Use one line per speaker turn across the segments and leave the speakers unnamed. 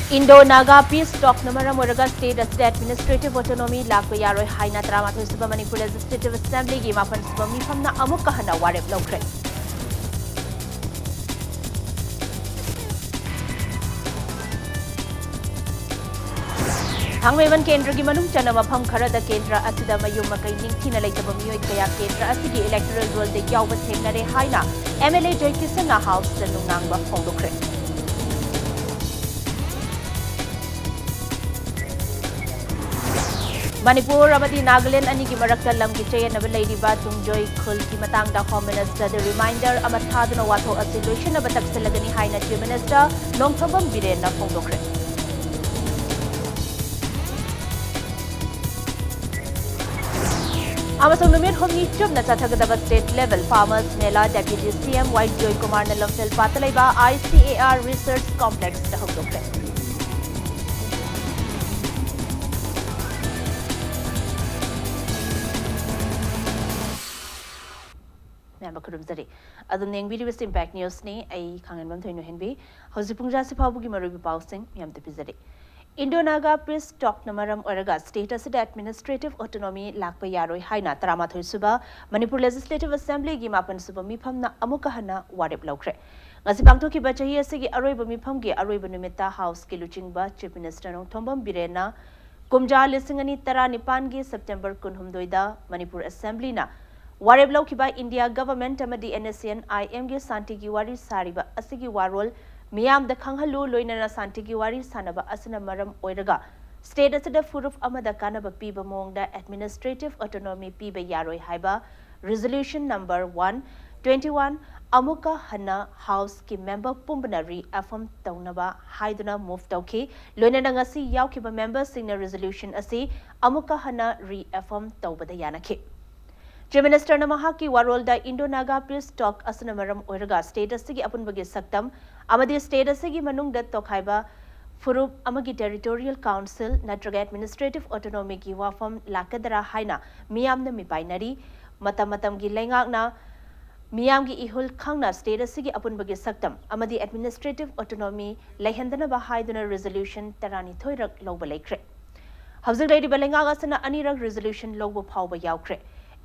Indo-Naga peace talk namara moraga state as administrative autonomy lakpa yaroi haina tramathu suba Manipur Legislative Assembly gi mapan suba mifamna amuk kahana warep lokre. Thangmevan Kendra gi manung chana mafam kharada Kendra asida mayum makai ningthina leitaba miyoi kaya Kendra asigi electoral roll de yawba thengnare haina MLA Joy Kisana House da nungnangba phongdokre. Manipur amadi Nagaland ani ki marakta lam ki chayanaba leiriba tungjoy khul ki matangda Home Minister the reminder amathaduna watho a solution aba taksalagani haina Chief Minister Nongthambam Birena phongdokre. Amasung numit humni chubna chathagadaba state level farmers mela deputy CM White Joy Kumar na lamsel patalaiba ICAR research complex da hokdokre. Adum neng video impact news ni ai khangan bam thoinu henbi hoji pungja se phabugi marubi pausing yam te pizari Indo-Naga peace talk namaram oraga status de administrative autonomy lakpa yaroi haina tramathoi suba Manipur Legislative Assembly gi mapan suba mifamna amuka hana warep lokre ngasi pangtho ki bachahi asigi aroiba mifam gi aroiba numita house ki luchingba Chief Minister Nongthombam Birena kumja lisingani tara nipan gi September 19 da Manipur Assembly na Wareb Laukiba India government amadi NSN IM ge Santigi wari sariba asigi warol miyam da khanghalu loinana Santigi wari sanaba asana maram oiraga state asada furuf amada kanaba piba mongda administrative autonomy piba yaroi haiba resolution number 121 amuka hana house ki member pumbnari affirm taunaba haiduna move tauki loinana ngasi yaukiba members singna resolution asi amuka hana reaffirm taubada yanaki Chief Minister Namahaki Warolda Indo-Naga peace talk asanamaram oiraga state asigi apunbagi saktam amadi state asigi manungda tokhaiba furup amagi territorial council natraga administrative autonomy gi wafam lakadara haina miyamna mipainari matam gi lengakna miyam gi ihul khangna state asigi apunbagi saktam amadi administrative autonomy lehendana ba haiduna resolution tarani thoirak loba lekre Hawjik lady balengaga sana anirak resolution loba phawba yaukre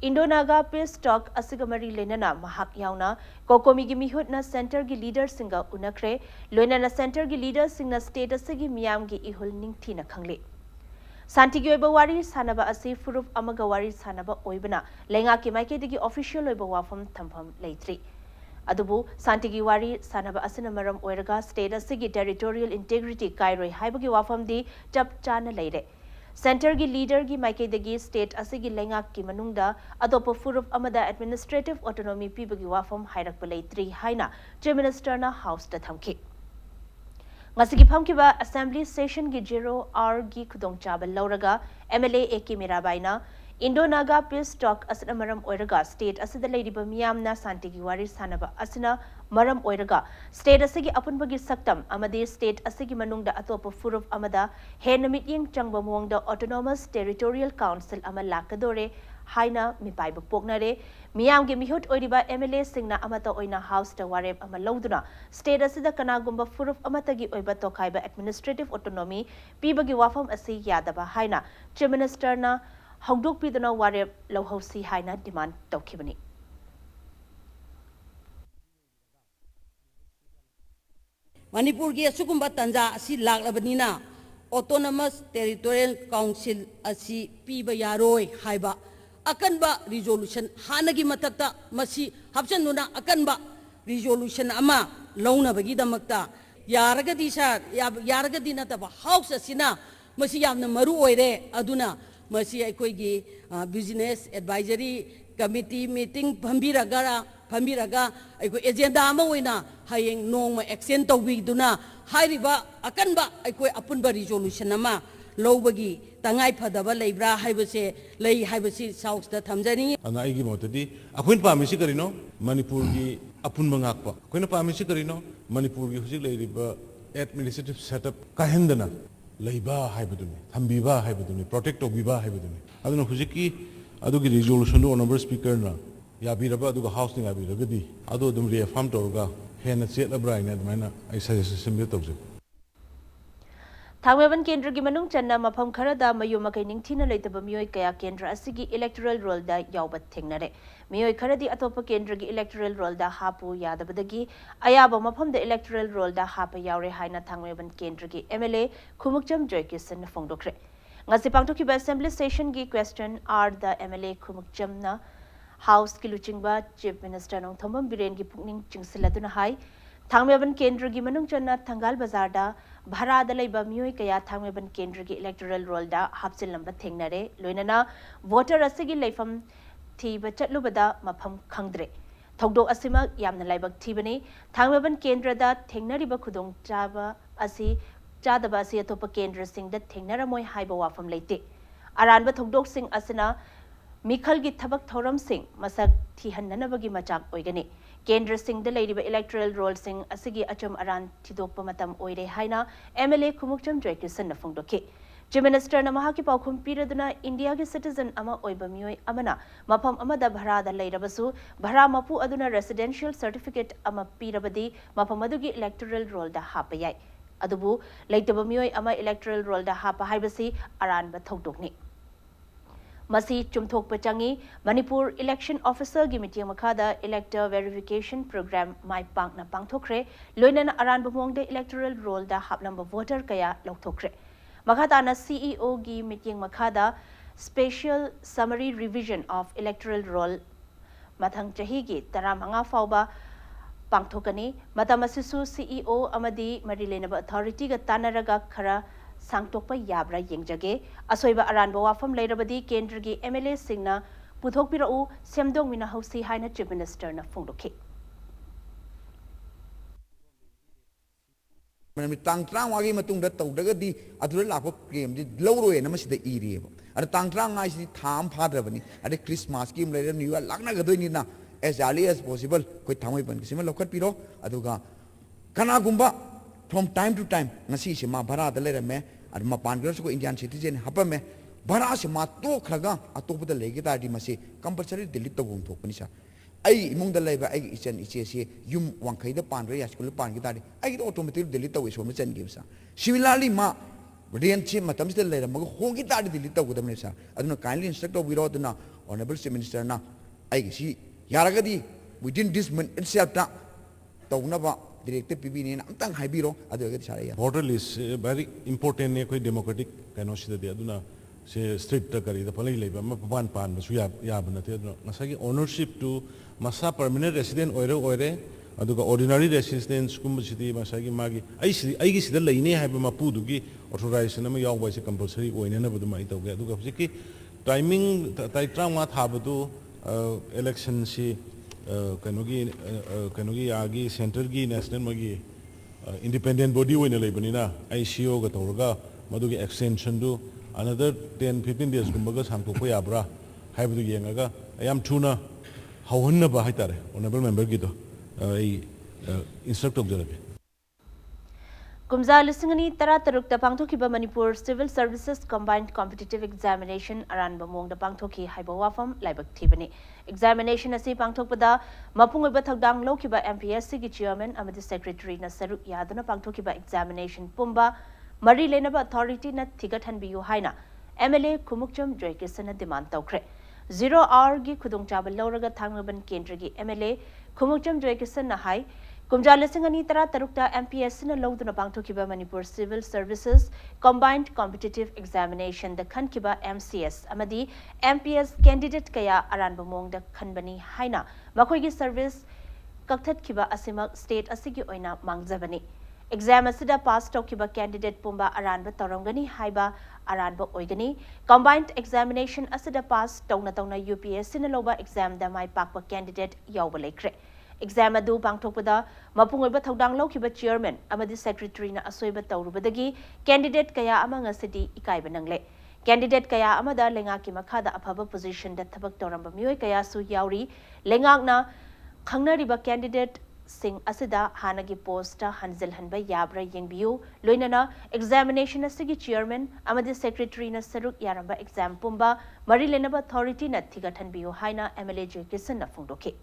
Indo-Naga peace talk asigamari lenana mahak yauna kokomi gi mihutna center gi leader singa unakre loinana center gi leader singna state asigi miyam gi ihul ningthina khangle Santi gi oiba wari sanaba asi furup amaga wari sanaba oibana lenga ki maike digi official oiba wafam thampham leitri adubu Santi gi wari sanaba asina maram oiraga state asigi territorial integrity kairoi haibagi wafam di tap chana leire Center gi leader gi maike degi state asigi lengak ki manungda adopa furup amada administrative autonomy pibagi wafam hairak palai 3 haina Chief Minister na house da thamki ngasigi phamkiba assembly session gi 0 hour gi khudong chaba lauraga MLA AK Mirabaina Indo-Naga peace talk asina maram oiraga state asida leiriba miyamna santigi wari sanaba asina maram oiraga state asigi apunbagi saktam amadi state asigi manungda atopa furup amada henamit yeng changba mongda autonomous territorial council ama lakadore haina mipaiba poknare miyamgi mihut oiriba MLA singna amata oina house da warep ama lauduna state asida kanagumba furup amatagi oiba tokhaiba administrative autonomy pibagi wafam asi yadaba haina Chief Minister na Hongdok pidana warep lohausi haina demand tawkibani
Manipur gi asugumba tanja asi laklabanina autonomous territorial council asi piba yaroi haiba akanba resolution hanagi matakta masi hapchanduna akanba resolution ama launa bagi damakta yaragadi sa yaragadi nataba house asina masi yamna maru oire aduna masi aikoigi business advisory committee meeting phambiraga aiko agenda ama oina hayeng nongma action tawbiduna hairiba akanba aiko apunba resolution ama lobagi tangai phadaba leibra haibase lei haibasi south da thamjani
ana aigi motadi akhun pamisi karino manipur gi apunba ngakpa koina pamisi karino manipur gi hujik leiriba administrative setup kahendana leiba haibaduni thambiba haibaduni protect obiba haibaduni aduna hujiki adugi resolution do honorable speaker na yabiraba aduga house ni yabiragadi adu dum reaffirm torga hena chet labra ina admaina ai suggestion be tawje
थांगमेबन केंद्र की मनुंग चन्ना मफम खरदा मयु मकई निंगथीना लेतब मियोय कया केंद्र असिगी electoral roll दा यावबत थेंगनरे मियोय खरदी अतोप केंद्र की electoral roll दा हापु यादबदगी अयाब मफम द इलेक्टोरल रोल दा हाप यावरे हाइना थांगमेबन केंद्र की MLA खुमुकचम Jaikishan फोंदोखरे ngasi pangthokiba assembly session gi question are the MLA khumukchamna House ki luchingba Chief Minister nong thombam biren gi pukning chingsiladuna hai thangmeban kendra gi manung channa thangal bazar da bhara da leiba mioi kaya thangmeban kendra gi electoral roll da hapsil lamba thengnare loinana voter asigi leifam thiba chatlubada mafam khangdre thogdok asima yamna laibak thibani thangmeban kendra da thengnariba khudong chaba asi चादबा से अतोप केंद्र Singh the थेंगनर मोय हाइबा वाफम लेते अरानबा थोंदोक सिंह असना मिखल की थबक थौरम सिंह मसक थिहन्ननबगी मचाक ओइगनी केंद्र सिंह द लेरिबा इलेक्टोरल रोल सिंह असगी अचम अरान थिदोकपा मतम ओइरे हाइना एमएलए खुमुकचम जयकिसन न फोंदोके चीफ मिनिस्टर न महा की पाउखुम पीरदुना इंडिया के सिटीजन अमा ओइबा मियोय अमना मफम अमदा भरा द लेरबसु भरा मपु अदुना रेसिडेंशियल सर्टिफिकेट अमा पीरबदी मफम अदुगी इलेक्टोरल रोल दा हापयाय अदुबु लेतबा मियोय अमा इलेक्टोरल रोल दा हापा हाइबसी अरानबा थौदोकनी मसी चुमथोकपा चंगी मणिपुर इलेक्शन ऑफिसर की मीटिंग मखादा इलेक्टर वेरिफिकेशन प्रोग्राम माय पांगना पांगथोखरे लोइनना अरानबा मोंगदे इलेक्टोरल रोल दा हापनम्बा वोटर कया लौथोखरे मखाताना सीईओ की मीटिंग मखादा special summary revision of electoral roll मथंग चही की तरामंगा फाउबा पांगथोकनी मतमसिसु सीईओ अमदी मरिलेनब अथॉरिटी ग तानरगा खरा सांगतोकपा याब्रा येंजगे असोइबा अरानबा वाफम लेरबदी केंद्र की एमएलए सिंगना पुथोकपिरउ सेमदोंग मिना हौसी हाइना चीफ मिनिस्टर न फोंदोखे
तांग त्रांवागी मतुंग तौदगदी अदुर लाको क्लेम दि लौरोय नमसिदा इरियेबो अर तांग त्रांगाइसि थाम फाद्रबनी अरे क्रिसमस की लेर न्यू ईयर लागनागदोइनिना as early as possible koi thamoi ban kisima lokat piro aduga kana gumba from time to time ngasi se ma bhara da lere me ar ma pan gro ko indian citizen hapa me bhara se ma to khraga atop da lege ta di masi compulsory delete to gum thok ni sa ai imong da leba ai ichen iche se yum wangkhai da pan re ya school pan gi ta di ai automatic delete to we so me chen gi sa similarly ma Radiant Chim Matam still later, Hongi Tadi Lita with the Minister. I don't know, kindly instruct of Viro, the Honorable Chief Minister. Now, I see Yaragadi within this month itself. Taunaba directed PB in Antang Hibiro, other Sharia.
Voter list very important democratic kanosida de aduna se strict takari the pali labor mapan pan su yabanate nasagi ownership to masa permanent resident oire aduga ordinary residents kum city masagi magi ai gi sida laine haiba mapu dugi authorization ama yaw boy se compulsory oine na badu mai tawge aduga hojiki timing tai trama thabadu election si kanogi agi center gi national magi independent body oine lebanina ICO ga tawraga madugi extension do another 10-15 days gumbaga sangtokpa yabra haibadu yengaga ayam thuna hawhanna ba haitare honorable member gi do instruct of the
Kumza Lisingani Tara Taruk the Pangtoki Manipur Civil Services Combined Competitive Examination around Bamong the Pangtoki Hibawafam Libak Tibani. Examination as a Pangtopada Mapung Batagdang Lokiba MPSC Chairman Amadi Secretary Nasaru Yadana Pangtokiba Examination Pumba Mari Lenaba Authority na Tigatan Biu Haina MLA Kumukcham Joykisana Demand Tokre 0 hour gi Kudung Chabal Loraga Tangmaban Kendrigi MLA Kumukcham Joykisan Nahai Kumja Lisingani Tara Tarukta MPS in a low to Pangtokiba Manipur Civil Services Combined Competitive Examination the Kankiba MCS Amadi MPS candidate Kaya Aran Bamong the Kanbani Haina Makoigi Service Kaktat Kiba Asimak State Asigi Oina Mangzabani Exam Asida pass Tokiba candidate Pumba Aranba Torongani Haiba Aranba Oigani Combined Examination Asida pass Tona UPS Sinaloba exam the my Pakpa candidate Yawalekre Exam adu pangthokpada mapungoiba thodang lokiba chairman amadi secretary na asoiba tawrubadagi candidate kaya ama ngasidi ikaiba nangle candidate kaya amada lenga ki makhada aphaba position da thabak toramba mioi kaya su yauri lengak na khangnariba candidate sing asida hanagi post hanzel hanba yabra yengbiu loinana examination asigi chairman amadi secretary na saruk yaramba exam pumba mari lenaba authority na thigathan biu haina MLA Kisan na phungdoke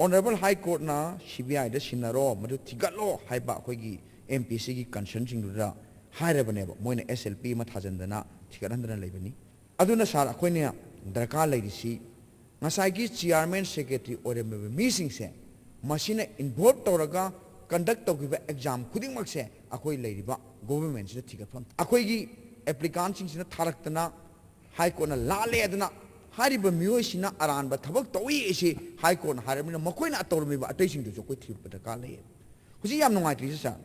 Honorable High Court na CBI da sinaro madu thigatlo haiba khoi gi MPC gi concern sing da hairabane ba moina SLP ma thajandana thigatandana leibani aduna sar akhoi ne darkar leirisi ngasai gi chairman secretary ore me meeting se machine involve toraga conduct togiba exam khuding mak se akhoi leiriba government se thigatfam akhoi gi applicant sing sina tharaktana High Court na lale aduna hariba miyoi sina aranba thabak towi isi High Court na harabina makoina atormiba atay sing du koi thiba da ka le husi yam nungai tri sa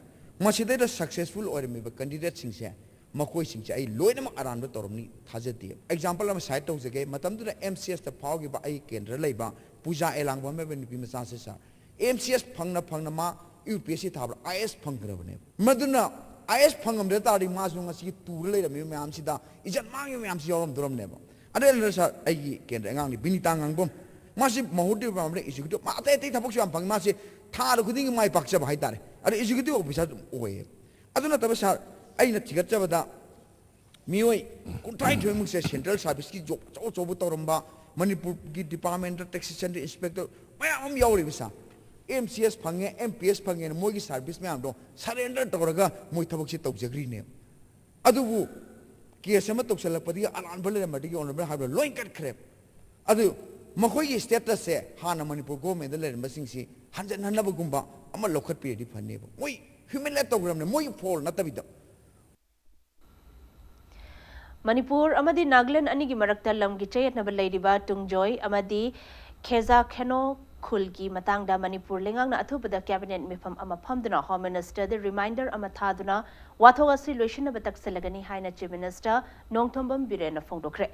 masida da successful ormiba candidate sing se makoi sing se ai loina ma aranba tormni thajati example am site to jage matam du MCS ta phau gi ba ai kendra leiba puja elang ba me ben pi ma sa se sa MCS phangna ma UPSC thabra IS phangrabane maduna IS phangam de tari ma su ngasi tur leirami myam sida ijan mang myam si yorom dorom neba adel sa ai kendra ngang ni binita ngang bom masi mahudi pamre executive ma ate te thapok siam phang masi thar khuding mai pakcha bhai tare are executive officer oye aduna tab sa ai na thigat chabada mioi kuntai thoi se central service ki job job toromba Manipur ki department taxation inspector mayam yauri bisa MCS phange MPS phange moi gi service mayam do surrender toraga moi thabok si tawjagri ne adubu case ama toksalapadi alan bale madi honorable have loin kat khrep adu makhoi gi status se hana Manipur government le masing si hanjan hanaba gumba ama lokhat pi di phanne moi human led program ne moi fall na tabida
Manipur amadi Nagaland anigi marakta lamgi chayatnaba leiriba tungjoy amadi kheza kheno khulgi matangda Manipur lengang na athubada cabinet mifam ama phamduna Home Minister the reminder ama thaduna wathog asi loishina batak selagani haina Chief Minister Nongthombam Birena phongdokre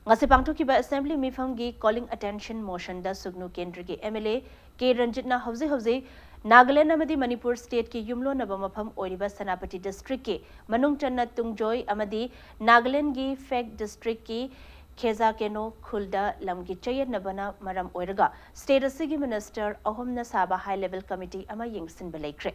ngasi pangthokiba assembly mifam gi calling attention motion da sugnu kendra gi MLA K Ranjitna hauze Nagaland amadi Manipur state ki yumlo naba mafam oiriba Sanapati district ki manung channa tungjoy amadi Nagaland gi Fek district ki Kheza Keno Khulda Lamgi Chayat Nabana Maram Oiraga State Asigi Minister Ahomna Saba High Level Committee Ama Yingsin Balekre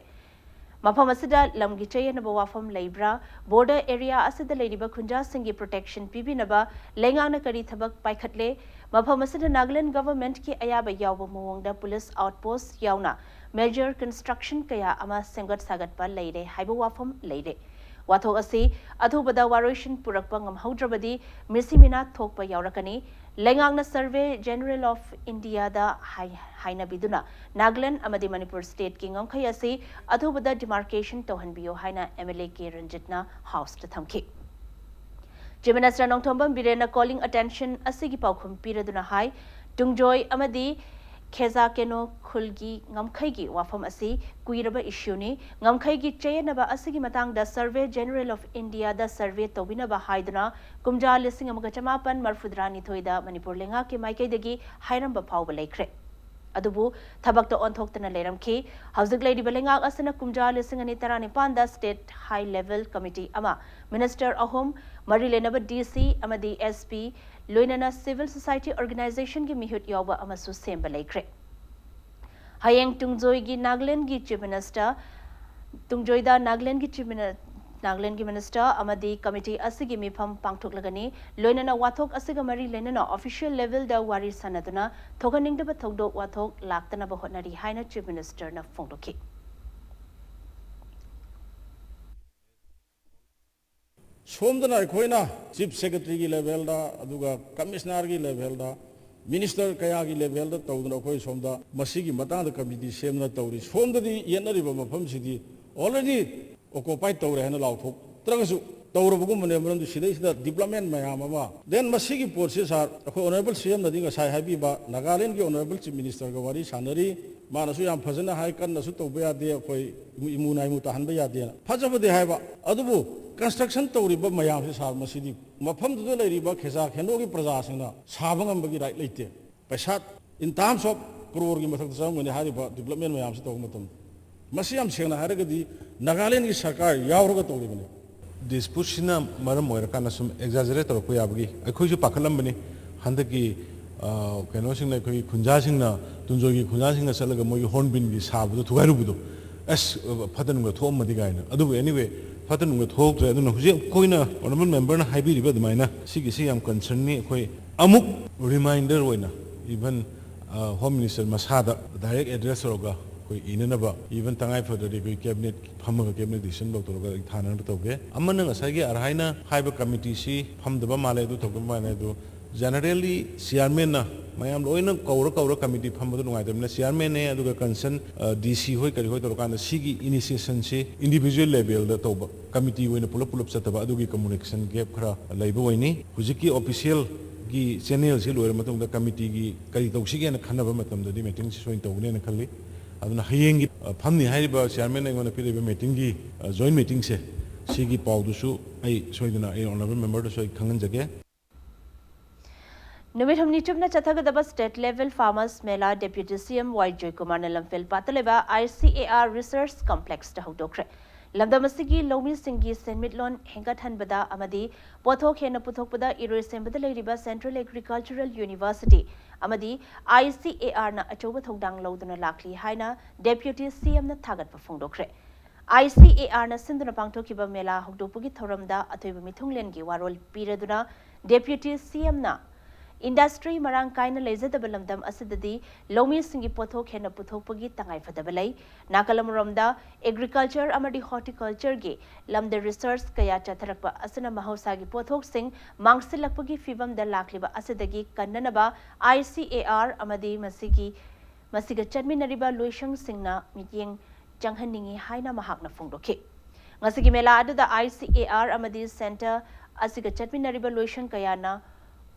Mafam Asida Lamgi Chayat Naba Wafam Laibra Border Area Asida Ladiba Kunja Singi Protection PB Naba Lengana Kari Thabak Paikhatle Mafam Asida Nagaland Government Ki Ayaba Yawba Muwangda Police Outpost Yauna Major Construction Kaya Ama Sengat Sagat Pa Leire Haiba Wafam Leire Wathog asi athubada waroishin purakpa ngamhaudrabadi mirsimina thokpa yaurakani lengangna Survey General of India da haina biduna Nagaland amadi Manipur state ki ngamkhai asi athubada demarcation tohanbiyo haina MLA K Ranjitna house ta thamki Chief Minister Nongthombam Birena calling attention asigi paukhum piraduna hai tungjoy amadi Kheza Keno Khulgi Ngamkhaigi Wafam Asi Kuiraba issue ni Ngamkhaigi Chayanaba Asigi Matang da Survey General of India da Survey Tobinaba Haiduna Kumja Lising Amagachamapan Marfudrani Thoida Manipur Lenga Ki Maikaidagi Hairamba Pauba Lekre Adubu Tabakta Onthoktana Leramki Hauzik Lady Belenga Asana Kumja Lising Anitarani Panda State High Level Committee Ama Minister Ahom Marilenaba DC Amadi SP Loinana Civil Society Organization ki mihut yawa amasu semba laikre. Hayang tungjoy gi Nagaland gi Chief Minister tungjoy da Nagaland gi Minister amadi committee asigi mifam pangthok lagani loinana wathok asiga mari lenana official level da wari sanaduna thoganing da thogdo wathok laktana ba hotnari haina Chief Minister na phongdoki.
Somdana koina Chief Secretary ki level da aduga Commissioner ki level da Minister kaya ki level da tawdana koi somda masigi matang da committee semna tawri somda di yenari ba mafam sidi already occupy tawre hana lauthok tragasu tawra bugum mane maram du sidai sida development mayam ama then masigi process are ko honorable CM na dinga sai habi ba Nagaland ki honorable Chief Minister ga wari sanari manasu yam phajana hai kan nasu tawba ya de koi imunai mu tahan ba ya de phajaba de hai ba adubu construction tawriba mayam se sar masidi mafam du leiriba kheza kheno ki praja singna sabangam bagi right leite paisa in terms of crore ki mathak sam ngone hariba development mayam se taw matam masiyam sengna haragadi Nagaland ki sarkar yawraga tawribane
dispute sina maram oira kana sum exaggerate tor ko yabagi akhoi ju pakhalam bani handaki keno singna khoi khunja singna tunjogi khunja singna salaga moi hornbill gi sabu thugairu budo as phadan ga thom madi gaina adu anyway Fatan with hope that Koina honorable member Hibi River the Mina, Sigi am concerned me, Amuk reminder winner, even home minister मसादा direct address होगा कोई इननबा even तंगाई फदरी कोई cabinet फमगा cabinet decision लौतरगा थाना तौगे अमन ngसाइगे अरहाइना हाइबा कमिटी सी फमदबा माले दु थोगम माने दु जनरली चेयरमैन ना मैम लोइन कौर कमिटी फमबद नुगाइदमने चेयरमैन ने अदुगा कंसर्न डीसी होय करी होय तोरकान सिगी इनिशिएशन से इंडिविजुअल लेवल द तौब कमिटी होइना पुलप पुलप चतबा अदुगी कम्युनिकेशन गैप खरा लैबो होइनी हुजिकी ऑफिशियल की चैनल से लोर मतुंग द कमिटी की करी तौसिगे न खनबा मतम ददी मीटिंग से सोइन तौने न खल्ली अदुना हयेंगी फमनी हाइबा चेयरमैन ने पिरेबा मीटिंग की जॉइंट मीटिंग से सिगी पाउदुसु आई सोइदना ए ऑनरेबल मेंबर दो सोइ खंगन जगे
नुमित हमनी चुपना चथगदबा state level farmers mela deputy CM Y Joykumar ने लमफेल पातलेबा ICAR रिसर्च कॉम्प्लेक्स ता हौदोखरे लमदमसिगी लौमी सिंगी सेनमिटलोन हेंगथनबदा अमदी पोथोक हेन पुथोकबदा इरोसेंबदा लेरिबा सेंट्रल एग्रीकल्चरल यूनिवर्सिटी अमदी ICAR ना अचौबा थौदांग लौदुना लाखली हाइना डेप्यूटी सीएम ना थागतपा फोंदोखरे ICAR na sinduna pangthokiba mela hokdopagi thoramda athoiba mithunglengi warol piraduna deputy CM na industry marang kaina lezadaba lamdam asidadi lomi singi pothok hena puthokpagi tangai fadabalai nakalamromda agriculture amadi horticulture ge lamda research kaya chatharakpa asana mahausa gi pothok sing mangsilakpagi fibam da lakliba asidagi kannanaba ICAR amadi masiga chanminariba loisang singna mityeng janghaningi haina mahakna phongdokhi ngasigi mela aduda ICAR amadi center asiga chatminariba loisang kayana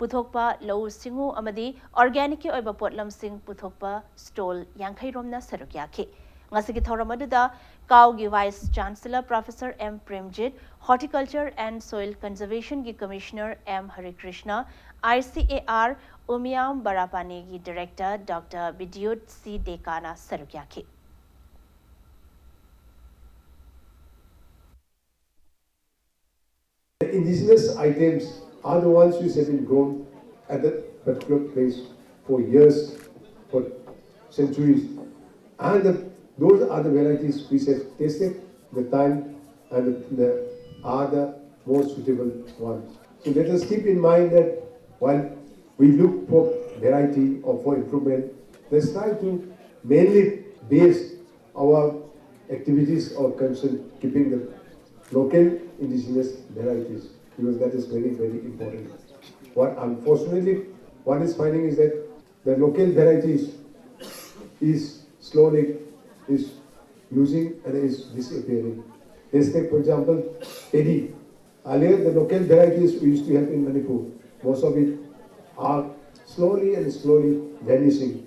पुथोकपा लौ सिंगु अमदी organic के ओइबा पोटलम सिंग पुथोकपा stall यांखै रोमना सरुक याखे ngasigi thoram aduda काउगी vice chancellor professor M Premjit horticulture and soil conservation की commissioner M Harikrishna ICAR Umiam Barapani की डायरेक्टर डॉक्टर बिद्युत C डेकाना सरुक याखे
indigenous items are the ones which have been grown at that particular place for years, for centuries. And those are the varieties which have tasted the time and are the most suitable ones. So let us keep in mind that while we look for variety or for improvement, let's try to mainly base our activities or concern keeping the local indigenous varieties, because that is very, very important. What unfortunately one is finding is that the local varieties is slowly losing and is disappearing. Let's take for example paddy. Earlier the local varieties we used to have in Manipur, most of it are slowly vanishing.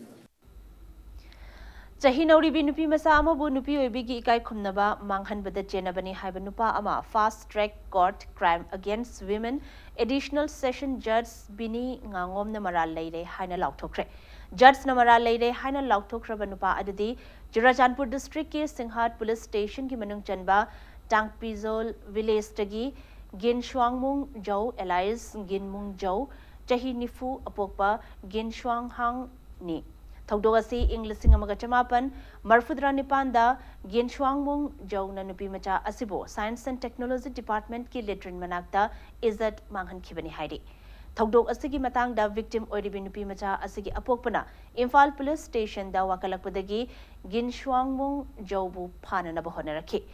Chahi Nauribi Nupi Masama Bu Nupi Bigi Ikai Kumnaba Manghan Bada Jenabani Habanupa Ama Fast Track Court Crime Against Women Additional Session Judge Bini Ngangom Namara Lady Haina Lautokre Judge Namara Lady Haina Lautokra Banupa Adadi Jurachanpur District Ke Singhat Police Station Ki Manung Chanba Tangpizol Village Tagi Gin Shuangmung Jau Elias Gin Mung Jau Chahi Nifu Apokpa Gin Shuang Hang Ni थौदोगसी इंग लिसिंग अमगा चमापन मरफुद्रा निपांदा गिनशुआंगमुंग जौना नुपी मचा असिबो science and technology department की latrine मनाक्ता इज्जत मांगहन खिबनी हाइदे थौदोग असिगी मतंगदा victim ओइरिबी नुपी मचा असिगी अपोकपना Imphal police station दा वाकलकपदगी गिनशुआंगमुंग जौबु फाननब होनरखि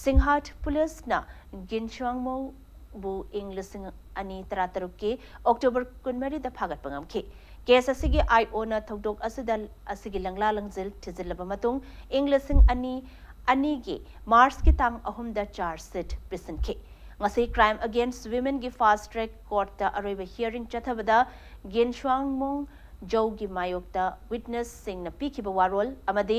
सिंहाट police ना गिनशुआंगमुंग बु इंग लिसिंग अनि तरातरुक के अक्टोबर 19 दा फागत पंगमखि केस असिगी IO ना थौदोग असिदल असिगी लंगला लंगजिल थिजिलबा मतुंग इंग लिसिंग अनि गे मार्च की तांग अहुम दा चार्ज शीट पिसनखे ngasi crime against women gi fast track court ta aroiba hearing chathabada ginshwangmung jogi mayokta witness sing na pikiba warol amadi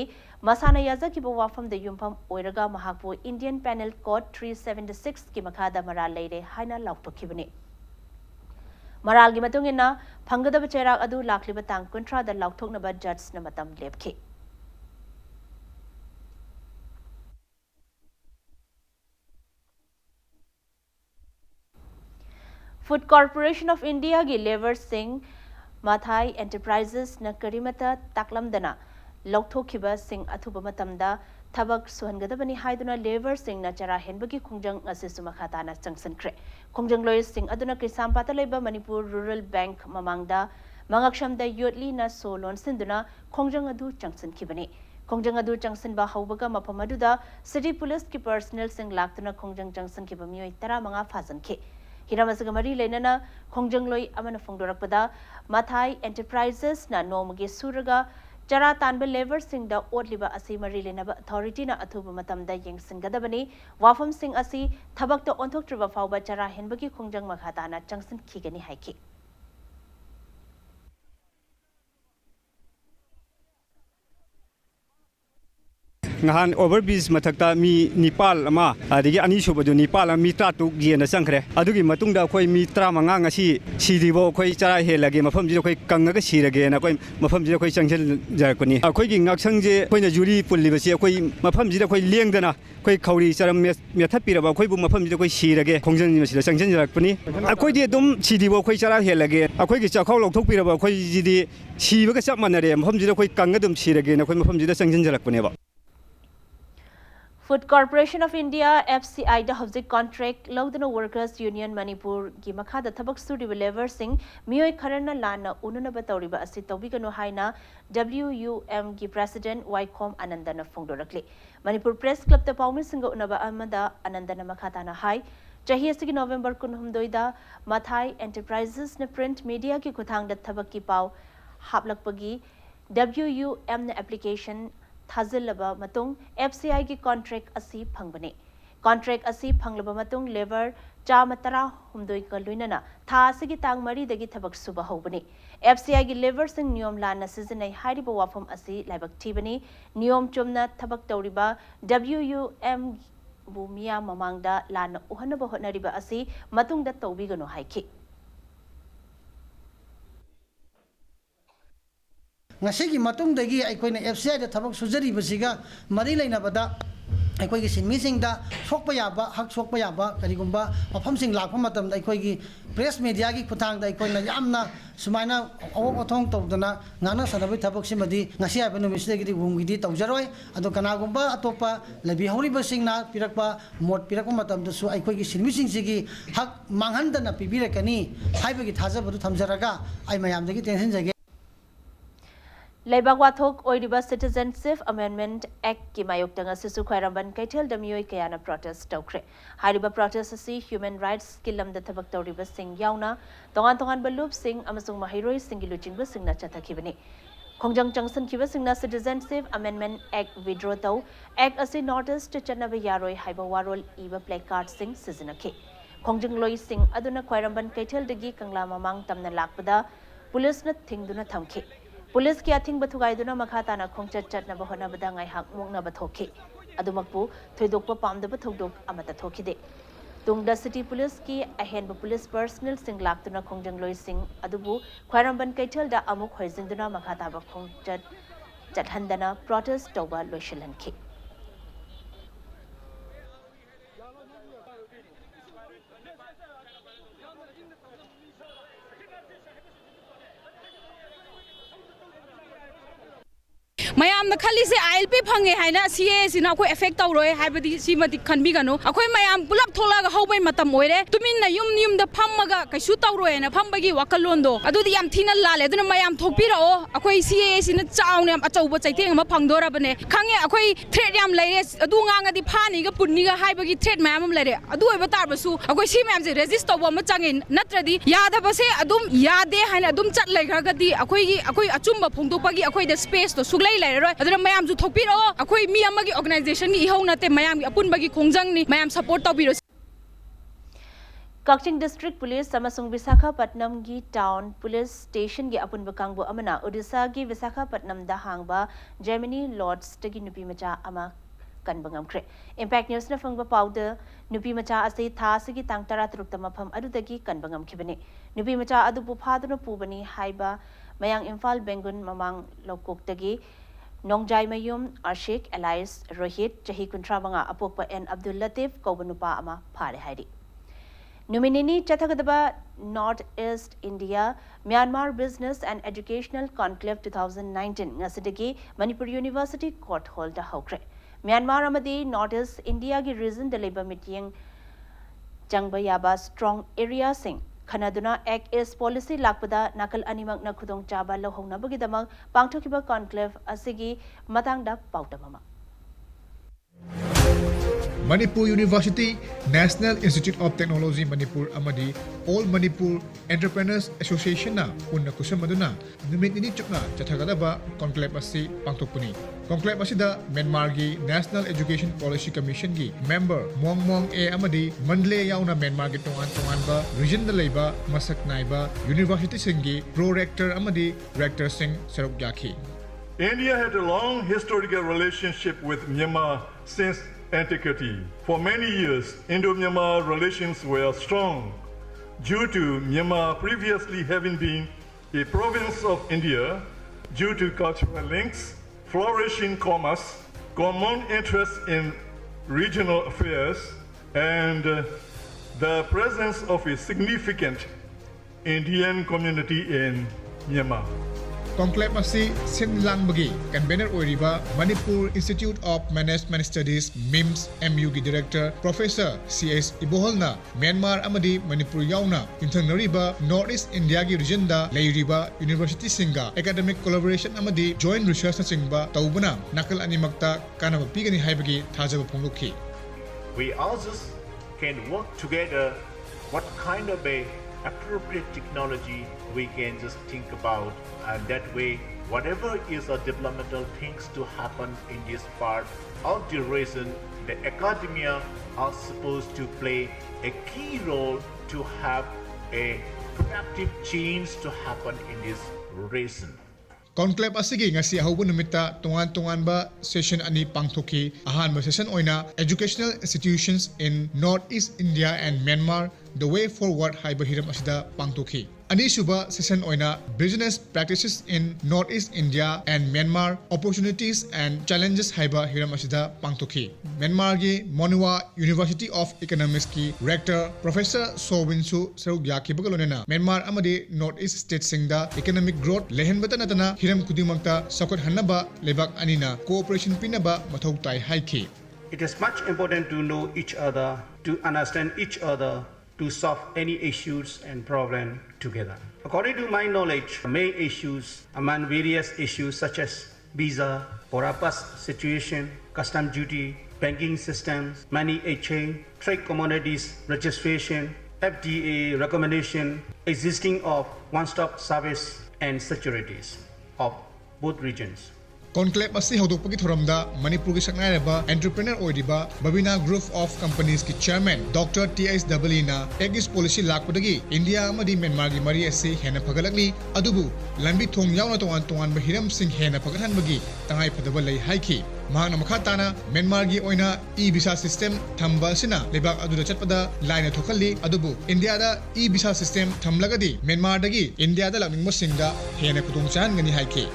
masana yaza ki wafam da yumpham oiraga mahakpo Indian Penal Code 376 ki makhada maral leire haina lauktokhibani maral gi matungina phangada cherak adu lakliba tang kontra da laukthoknaba judge na matam lepkhi Food Corporation of India gi Lever Singh Mathai Enterprises na karimata taklamdana lauthokhiba sing athuba matamda thabak suhangadabani haiduna Lever Singh na chara henbagi khungjang asisu makhata na changsankre khungjang loi sing aduna kisam patalaiba Manipur Rural Bank mamangda Mangaksham da Yotli na Solon Sinduna, Kongjang Adu Junction Kibani. Kongjang Adu Junction ba Haubaga Mapamaduda, City Police ki personnel sing Laktuna Kongjang Junction Kibamio Tara Manga Fazan Ki. Hiramasagamari Lenana, Kongjang Loi Amana Fungdorakpada, Mathai Enterprises na Nomagi Suraga, Jara Tanba Lever Sing da Otliba Asi Mari Lenaba Authority na Atuba Matamda Yang Singadabani, Wafam Sing Asi, Tabak to Ontok Triba Fauba Jara Henbagi Kongjang Makhatana Junction Kigani Haiki.
ngahan overbridge mathakta mi Nepal ama adigi ani subadu Nepal mi tratu giena sangkhre adugi matungda khoi mi tra manga ngasi sidibo khoi chara helage mafam ji khoi kangaga sirage na khoi mafam ji khoi changel jarakuni khoi gi ngaksang je khoina juri pulli basi khoi mafam ji khoi lengdana khoi khauri charam me thapira ba khoi bu mafam ji khoi sirage khongjan ni masida changjen jarakuni khoi di dum sidibo khoi chara helage khoi gi chakhau lok thokpira ba khoi ji di sibaga chap manare mafam ji khoi kangadum sirage na khoi mafam ji changjen jarakuni ba
Food Corporation of India FCI da Hubzik Contract Lodana Workers Union Manipur gi Makhada Thabak Suri Lever Singh Mioi Kharana Lana Ununa Batoriba Asi Tobigano Haina WUM gi President Wycombe Anandana Fongdorakli Manipur Press Club the Paumi Singa Unaba Amada Anandana Makhatana Hai Chahi Asigi November Kunhumdoida Mathai Enterprises na print media ki kuthang da Thabak ki pau Haplakpagi WUM na application Thazilaba Matung FCI ki contract asi phangbani contract asi phanglaba matung lever chamatara humdoi ka luinana tha asigi tang mari dagi thabak suba hobani FCI ki lever sing niyom lana seasonai hariba wafam asi laibak tibani niyom chumna thabak tawriba WUM bumia mamangda lana uhanaba hotnariba asi matungda tawbigano haiki
ngasi matung dagi aikoina FCI da thabak sujari basiga mari lainabada aikoi gi sinmi singda sokpa yaba hak sokpa yaba karigumba mafam sing lakpa matam da aikoi gi press media gi khutang da aikoina yamna sumaina awok othong tawdana ngana sanabi thabak simadi ngasi aba numisde gi gumgi di tawjaroi ado kanagumba atopa labi hori basingna pirakpa mot pirakpa matam da su aikoi gi sinmi sing sigi hak manghandana pibirakani haibagi thajabadu thamjaraga ai mayam dagi tension jage
Laibak Wathok Oiriba Citizenship Amendment Act ki mayok tanga sisu khairamban kaithel damioi kayana protest tawkre hariba protest asi human rights kilam da thabak tawriba sing yauna tongan balup sing amasung mahiroi sing giluchingba singna chathakibani Kongjang Junction kiba singna Citizenship Amendment Act withdraw taw act asi notice to chanabe yaroi haiba warol iba placard sing sizinake Kongjang loi sing aduna khairamban kaithel dagi kangla mamang tamna lakpada police na thingduna thamke Police ki athing bathugaiduna makhatana khongchat chatna bahona badangai hak mukna bathoki adumakpu thoidokpa pamda bathodok amata thokide tungda city police ki ahenba police personnel sing laktuna khongjang loi sing adubu khairamban kaithal da amuk hoizingduna makhata ba khongchat chathandana protest toba loishalanki
mayam na khali se ILP phange haina CA sina ko effect tawroi haibadi simati khanbi ganu akoi mayam pulap thola ga hobai matam oire tumin na yum da phammaga kaisu tawroi na phambagi wakalon do adudi yam thina lale aduna mayam thokpira o akoi CA sina chawne am achauba chaiteng ma phangdora bane khange akoi threat yam leire adu nganga di phani ga punni ga haibagi threat mayam am leire adu oiba tarbasu akoi si mayam je register tawba ma change natradi yada base adum yade haina adum chat leikha di akoi achumba phongdopagi akoi da space to suglai aduna mayam ju thokpiro akoi mi amagi organization gi ihau nate mayam gi apun bagi khongjang ni mayam support tawbiro
Kakching District Police samasung Visakhapatnam gi Town Police Station gi apun bakangbu amana Odisha gi Visakhapatnam da hangba Germany Lords tagi nupi macha ama kan bangamkre Impact News na fangba powder nupi macha ase tha sigi tang tara truk tamafam adudagi kan bangamkhibani nupi macha adu puphaduna pubani haiba mayang Imphal Bengun mamang lokok tagi Nongjai Mayum Ashik Elias Rohit Chahi Kuntrabanga Apokpa N Abdul Latif Kaubanupa Ama Phare Haidi Numinini Chathagadaba North East India Myanmar Business and Educational Conclave 2019 Ngasidagi Manipur University Court Holder Hokre Myanmar Amadi North East India gi reason deliver meeting Jangbayaba strong area sing खनादुना act east policy लापदा नाकल अनिमकना खुदोंग चाबा लौहौनबगिदमक पांगथोकिबा conclave असिगी मतंगदा पाउटममा
Manipur University, National Institute of Technology Manipur amadi All Manipur Entrepreneurs Association na unna kusamaduna numit ini chukna chathagadaba conclave asi pangtokpuni. Conclave asida Myanmar gi National Education Policy Commission gi member Mong A amadi mandle yauna Myanmar gi tongan ba region da leiba masak naiba university singi pro rector amadi rector sing saruk yakhi.
India had a long historical relationship with Myanmar since antiquity. For many years, Indo-Myanmar relations were strong due to Myanmar previously having been a province of India due to cultural links, flourishing commerce, common interest in regional affairs, and the presence of a significant Indian community in Myanmar.
Conclave asi sinlang bagi convener oiriba Manipur Institute of Management Studies MIMS MU gi director Professor CS Iboholna Myanmar amadi Manipur yauna interneriba Northeast India gi region da leiriba university singa academic collaboration amadi joint research na singba taubuna nakal animakta kanaba pigani haibagi thajaba phongloki.
We also can work together what kind of a appropriate technology we can just think about, and that way whatever is a developmental things to happen in this part of the region, the academia are supposed to play a key role to have a productive change to happen in this region.
Conclave asigi ngasi ahubun numita tungan ba session ani pangthoki ahanba session oina educational institutions in Northeast India and Myanmar the way forward haiba hiram asida pangthoki. Ani suba session oina business practices in Northeast India and Myanmar opportunities and challenges haiba hiram asida pangthoki. Myanmar gi Monua University of Economics ki rector Professor Sowinsu Sarugyaki bagalonena Myanmar amadi Northeast state singda economic growth lehenbata natana hiram kudimangta sakot hanaba lebak anina cooperation pinaba mathau tai haiki.
It is much important to know each other, to understand each other, to solve any issues and problem together. According to my knowledge, main issues among various issues such as visa, Borapas situation, custom duty, banking systems, money exchange, trade commodities registration, FDA recommendation, existing of one-stop service and securities of both regions.
Conclave asi hodokpagi thoramda Manipur gi saknairaba entrepreneur oiriba Babina Group of Companies ki chairman Dr. T.S. Dabalina egis policy lakpadagi India amadi Myanmar gi mari asi hena phagalakli adubu lambi thong yauna tongan ba hiram sing hena phagathanbagi tangai phadaba lei haiki. Mahana makhatana Myanmar gi oina e-visa system thamba sina lebak aduda chatpada line thokhalli adubu India da e-visa system thamlagadi Myanmar dagi India da lakningma singda hena kutong chan gani haiki.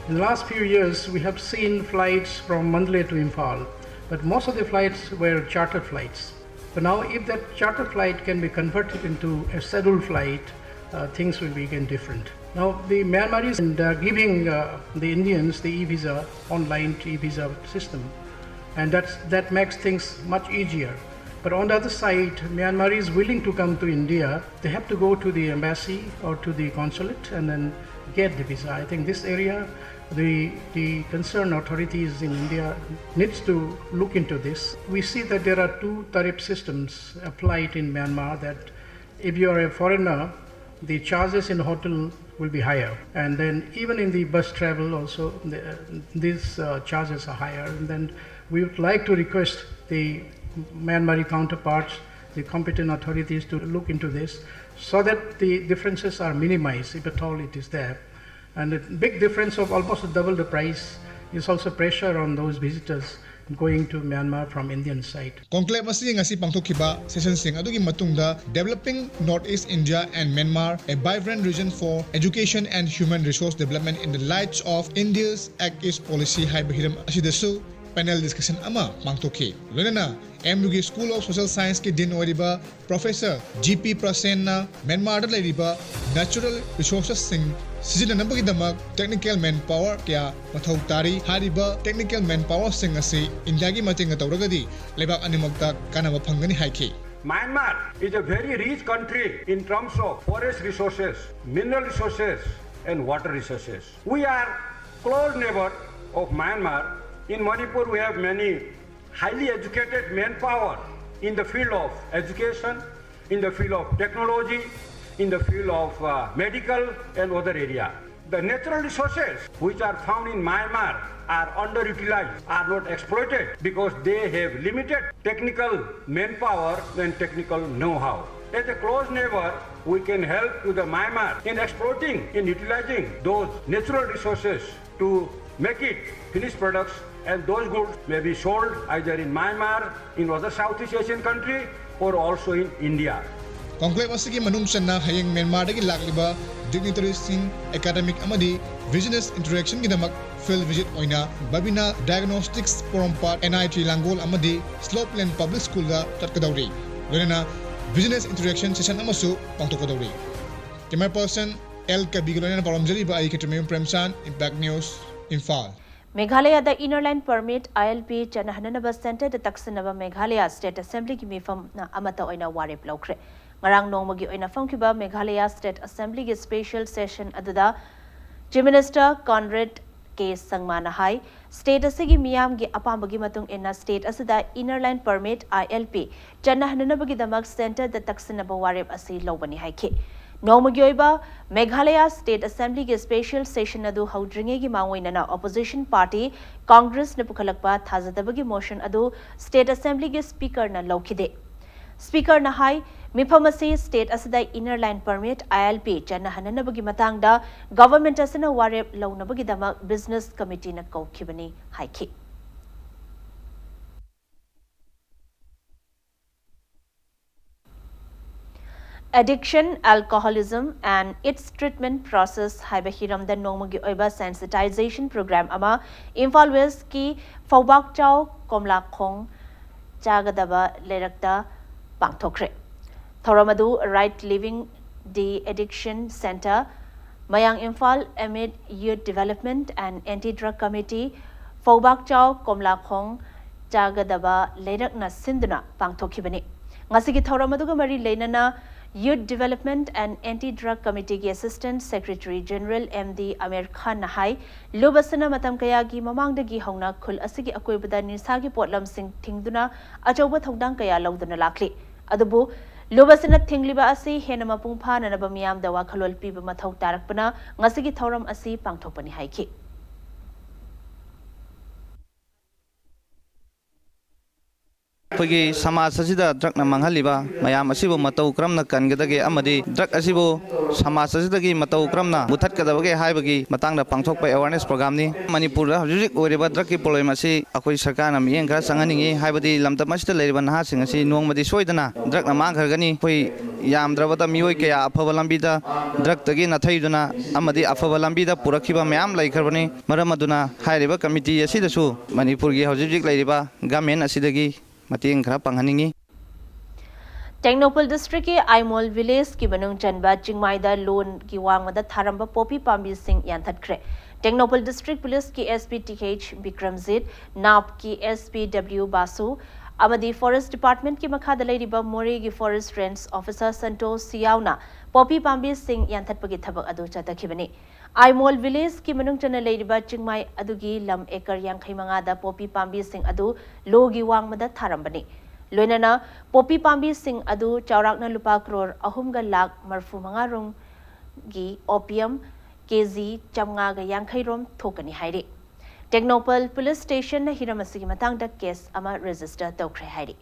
In the last few years, we have seen flights from Mandalay to Imphal, but most of the flights were charter flights. But now, if that charter flight can be converted into a scheduled flight, things will be again different. Now, the Myanmaris are giving the Indians the e-visa, online e-visa system, and that makes things much easier. But on the other side, Myanmar is willing to come to India. They have to go to the embassy or to the consulate and then get the visa. I think this area, the concerned authorities in India needs to look into this. We see that there are two tariff systems applied in Myanmar, that if you are a foreigner, the charges in hotel will be higher. And then even in the bus travel also, these charges are higher. And then we would like to request the Myanmari counterparts, the competent authorities to look into this so that the differences are minimized, if at all it is there. And a big difference of almost double the price is also pressure on those visitors going to Myanmar from Indian side.
Conclave asi ngasi pangthokiba session sing adugi matungda developing Northeast India and Myanmar a vibrant region for education and human resource development in the light of India's Act East policy haiba hiram asidasu panel discussion ama pangthoki. Lonana MUG School of Social Science ki din oriba Professor GP Prasen na Myanmar da leiriba natural resources sing sizinanabagi damak technical manpower kya mathau tari hariba technical manpower sing asi India gi mating tauragadi lebak animakta kanaba phangani haiki.
Myanmar is a very rich country in terms of forest resources, mineral resources, and water resources. We are close neighbor of Myanmar. In Manipur, we have many highly educated manpower in the field of education, in the field of technology, in the field of medical and other area. The natural resources which are found in Myanmar are underutilized, are not exploited because they have limited technical manpower and technical know-how. As a close neighbor, we can help to the Myanmar in exploiting, in utilizing those natural resources to make it finished products, and those goods may be sold either in Myanmar, in other Southeast Asian country, or also in India.
Conclave asigi manung channa hayeng Myanmar dagi lakliba dignitaries sing academic amadi business interaction gidamak field visit oina Babina Diagnostics Porompat NIT Langol amadi Slopeland Public School da chatkadauri loina business interaction session amasu pangtokadauri. Camera person L Kabigolana Paramjari ba ai Ketramium Premsan Impact News Imphal.
Meghalaya the Inner Line Permit ILP Chanahanaba Center the Taksanaba Meghalaya State Assembly ki mifam na amata oina warip laukre. Ngarang nongmagi oina famkiba Meghalaya State Assembly ki special session aduda Chief Minister Conrad K. Sangmana Hai State Asigi Miyam gi apambagi matung ina State Asada Inner Line Permit ILP Chanahanaba ki damak Center the Taksanaba warip asi lawbani haiki. Nomagyoiba Meghalaya State Assembly ki special session adu haudringe gi mangoinana opposition party Congress na pukhalakpa thazadabagi motion adu State Assembly ki speaker na laukide. Speaker na hai miphamasi state asada inner line permit ILP chanahananabagi matangda government asana warep launabagi dama business committee na kaukibani haiki. Addiction, alcoholism, and its treatment process haibahiram the nomagi oiba sensitization program ama Imphal West ki Faubak Chau Komla Khong Chagadaba Lerakta Pangthokre. Thoramadu Right Living De-Addiction Center, Mayang Imphal amid Youth Development and Anti-Drug Committee, Faubak Chau Komla Khong Chagadaba Lerakna Sinduna Pangthokibani. Ngasigi Thoramadu Mari Lenana Youth Development and Anti-Drug Committee ki Assistant Secretary General MD Amir Khan Nahai Lubasana Matam Kayagi Mamangdagi Hongna Kul Asigi Akoibada Nisagi Potlam Sing Tingduna Achoba Thongdang Kaya Lauduna Lakli. Adabu Lubasana Tingliba Asi Henama Pungpa Nanabamiam Dawa Kalol Piba Mathau Tarakpana Ngasigi Thoram Asi Pangthopani Haiki.
Pagi समाज असिदा drug न मंगहलिबा मयाम असिबो मतौ क्रमना कनगदगे अमदि drug असिबो समाज असिदगी मतौ क्रमना मुथतकदबगे हाइबगी मतंगदा पांगथोकपा awareness programme नि Manipur हजुजिक ओरिबा drug की problem असि अखोइ सरकारना मियें खरा संगनिंगी हाइबदि लमतम असिदा लेरिबा नहासिंग असि नोंमदि सोइदना drug न मांगखरगनि खोइ यामद्रबदा मियोइ कया अफबा लंबिदा ड्रग तगी नथैदुना अमदि अफबा लंबिदा पुरखिबा मयाम लैखरबनि मरम अदुना हाइरिबा कमिटी असिदसु मणिपुरगी हजुजिक लेरिबा गवर्नमेंट असिदगी
Technopole District के आइमोल विलेज की बनुंग चनबा चिंगमाइदा लोन की वांगमदा थारंबा Poppy पांबी Singh यांथटख्रे. Technopole District Police की SP TH Bikramjit, NAP की SP W Basu, Amadi Forest Department की मखादा लेरिबा मोरे की Forest Range Officer Santosh Siauna, Poppy पांबी Singh यांथटपगी थबक अदु चतखिबनी. आइमोल विलेज की मनुंग चन लेरिबा चिंगमाई अदुगी लम एकर यांखैमंगादा पोपी पांबी सिंह अदु लोगी वांगमदा थारंबनी. लोइनना पोपी पांबी सिंह अदु चौराकना लुपा करोड़ अहुमगा लाख मरफू मंगारुंग गी ओपियम केजी चमगागा यांखैरोम थोकनी हाइरे. टेक्नोपल पुलिस स्टेशन हिरमसिगी मतंगदा केस अमा रजिस्टर तौख्रे हाइरे.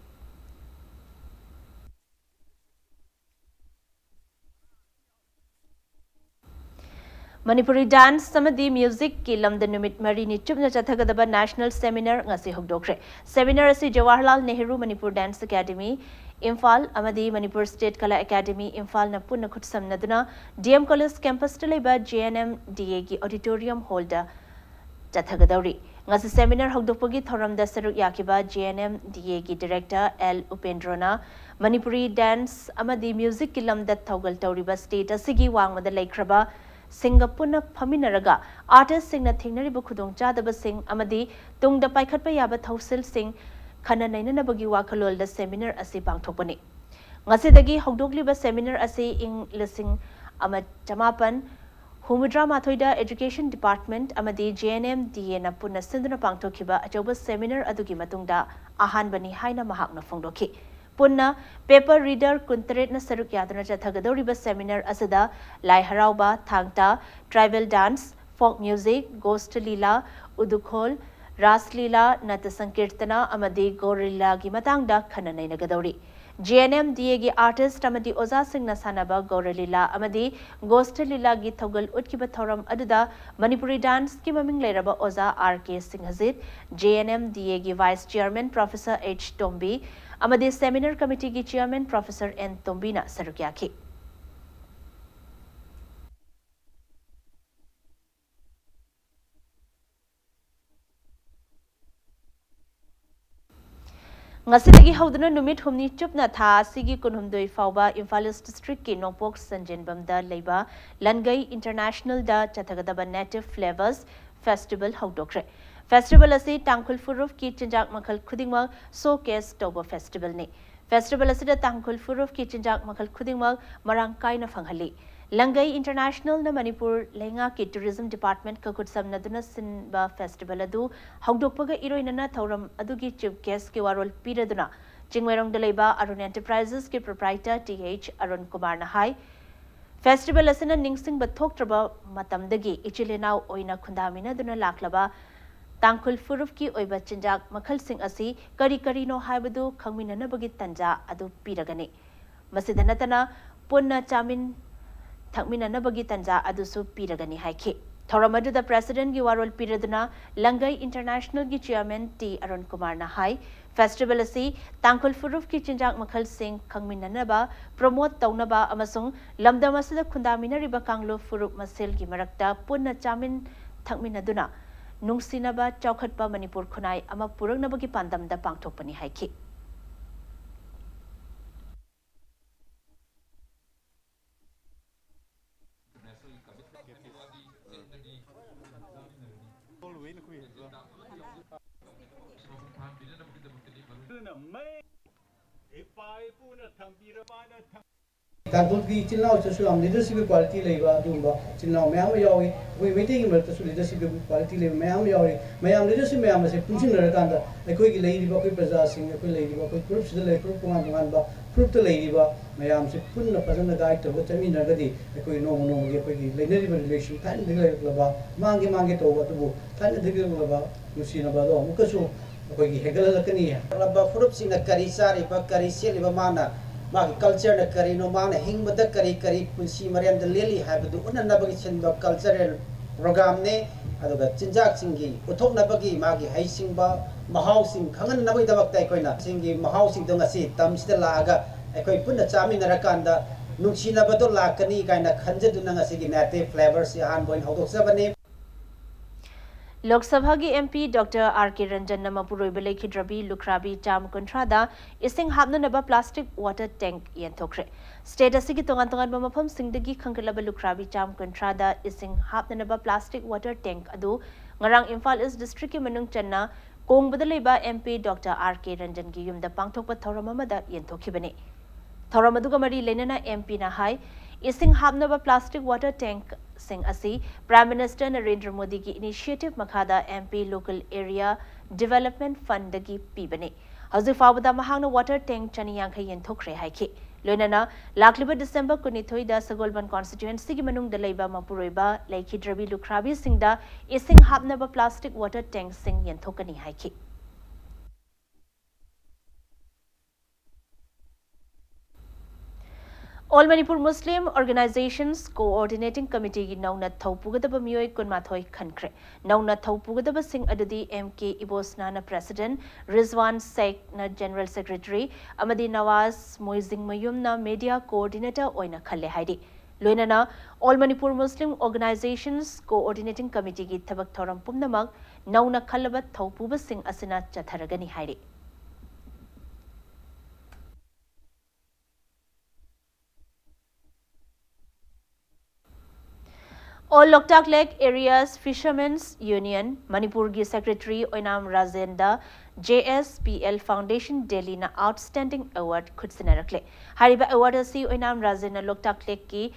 Manipuri dance samadi music ki lamda numit mari ni chupna chathagada national seminar ngasi hugdokre. Seminar asi Jawaharlal Nehru Manipur Dance Academy Imphal amadi Manipur State Kala Academy Imphal na punna khutsam naduna DM College campus taleba JNM DA ki auditorium holder chathagadauri. Ngasi seminar hugdokpagi thoramda saruk yakiba JNM DA ki director L Upendrona Manipuri dance amadi music ki lamda thogal tauriba state asigi wangmada laikraba Singapore Paminaraga, artist sing na Tingnari Bukudong Jadaba Singh Amadi, Tung the Paikatpa Yaba Tausil Singh, Kana Naina Bagi Wakalol the seminar as a Bang Topani. Ngasidagi hongdoklibba seminar ase ing lising ama chamapan Humudra Mathoida Education Department amadi JNM DA na punna sinduna pangtokhiba achoba seminar adugi matungda ahanbani haina mahakna phongdokhi punna paper reader kuntret na saruk yaduna chathagadoriba seminar asada lai harauba thangta tribal dance folk music ghost lila udukhol ras lila nata sankirtana amadi gorilla gi matangda khananai nagadori JNM DA gi artist amadi oza singh na sanaba gorilla amadi ghost lila gi thogal utkiba thoram aduda Manipuri dance ki maming leiraba oza RK Singh Hazit JNM DA gi vice chairman Professor H Tombi amadi seminar committee gi chairman Professor N Tombina sarukyaki Ngasidagi hauduna numit humni chupna tha asigi kunhumdoi fauba Imphal East District ki Nongpok Sanjenbam da leiba Langai International da chathagadaba Native Flavors Festival haudokre. Festival asi Tangkhul Furuf ki chinjak makhal khudingma showcase toba festival ne. Festival asida Tangkhul Furuf ki chinjak makhal khudingma marang kaina phanghali. Langai International na Manipur Lenga ki Tourism Department ka kutsam naduna sinba festival adu hongdokpaga iroinana thoram adugi chief guest ki warol piraduna Jingmerong Daleba Arun Enterprises ki proprietor TH Arun Kumar Nahai Festival asina ningsing bathoktraba matamdagi ichilenau oina khundamina duna laklaba Tangkhul Furuf ki oiba chinjak makhal sing asi kari no haibadu khangminana bagi tanja adu piragani masidanatana punna chamin Thakminanabagi tanja adusu piragani haiki. Thoramadu the President gi warol piraduna Langai International gi Chairman T Arun Kumar Nahai Festival asi Tangkhul Furuf ki chinjak makhal sing khangminanaba promote taunaba amasung lamdam asida khundaminariba kanglo Furuf masel gi marakta punna chamin thakminaduna nungsinaba chaukhatpa Manipur khunai ama purangnabagi pandamda pangthokpani haiki.
Tangkhul ki chilnao chasu am leadership quality leiba dumba chilnao mayam yawi we meeting mer tasu leadership quality leiba mayam yawi mayam leadership mayam se punchin rakanda ekoi gi leiba koi praja sing ekoi leiba koi group sida lei group kungan ba group to leiba mayam se punna pajana guide to chami nagadi ekoi no gi ekoi gi leinari relation tan diga laba mangi to ba tu tan diga laba nusina ba do mukasu ekoi gi hegala lakani laba group sing kari sari ba kari sel ba mana मागी culture न करी no माने हिंग मत करी पुंसी Maryam the लेली हाबदु उन नबगी छिनब cultural programme ने अदुगा चिंजाक सिंगी उथोक नबगी मागी हाई सिंगबा महाउ सिंग खंगन नबई दबक ताई कोइना सिंगी महाउ सिंग दंग असि तमसिदा लागा एकोइ पुन चामी नरकांदा नुक्सिनबदो लाकनी काइना खंजदु नंग असि गी नेटिव फ्लेवर्स यान बोइन हौदोक सबने
Lok Sabha ki MP Dr. R.K. Ranjan Namapuroi Belekhidrabi Lukrabi Cham Kontrada ising hapna naba plastic water tank yenthokre. State asigi tongan mamapam singdagi khangkalaba Lukrabi Cham Kontrada ising hapna naba plastic water tank adu ngarang Imphal East District ki manung channa kong badalaiba MP Dr. R.K. Ranjan ki yumda pangthokpa thoramamada yenthokibane. Thoramadu mari lenana MP na hai ising hapnaba plastic water tank sing asi Prime Minister Narendra Modi ki initiative makhada MP Local Area Development Fund dagi pibane hazu fawada mahangna water tank chani yankha yenthokre haiki loinana lakliba December kunithoi da Sagolban constituency gi manung dalaiba mapuroiba Laikhidrabi Lukrabi singda ising hapnaba plastic water tank sing yenthokani haiki All Manipur Muslim Organizations Coordinating Committee gi nauna thaupugadaba mioi kunmathoi khankre nauna thaupugadaba sing adudi MK Ibosna na President Rizwan Sheikh na General Secretary amadi Nawaz Moizing Mayum na Media Coordinator oina khalle haidi loinana All Manipur Muslim Organizations Coordinating Committee gi thabak thoram pumnamak nauna khallaba thaupuba sing asina chatharagani haidi All Loktak Lake Areas Fishermen's Union, Manipur gi Secretary Oinam Razenda, JSPL Foundation Delhi na Outstanding Award Kutsinarakle. Hariba Award asi Oinam Razenda Loktak Lake ki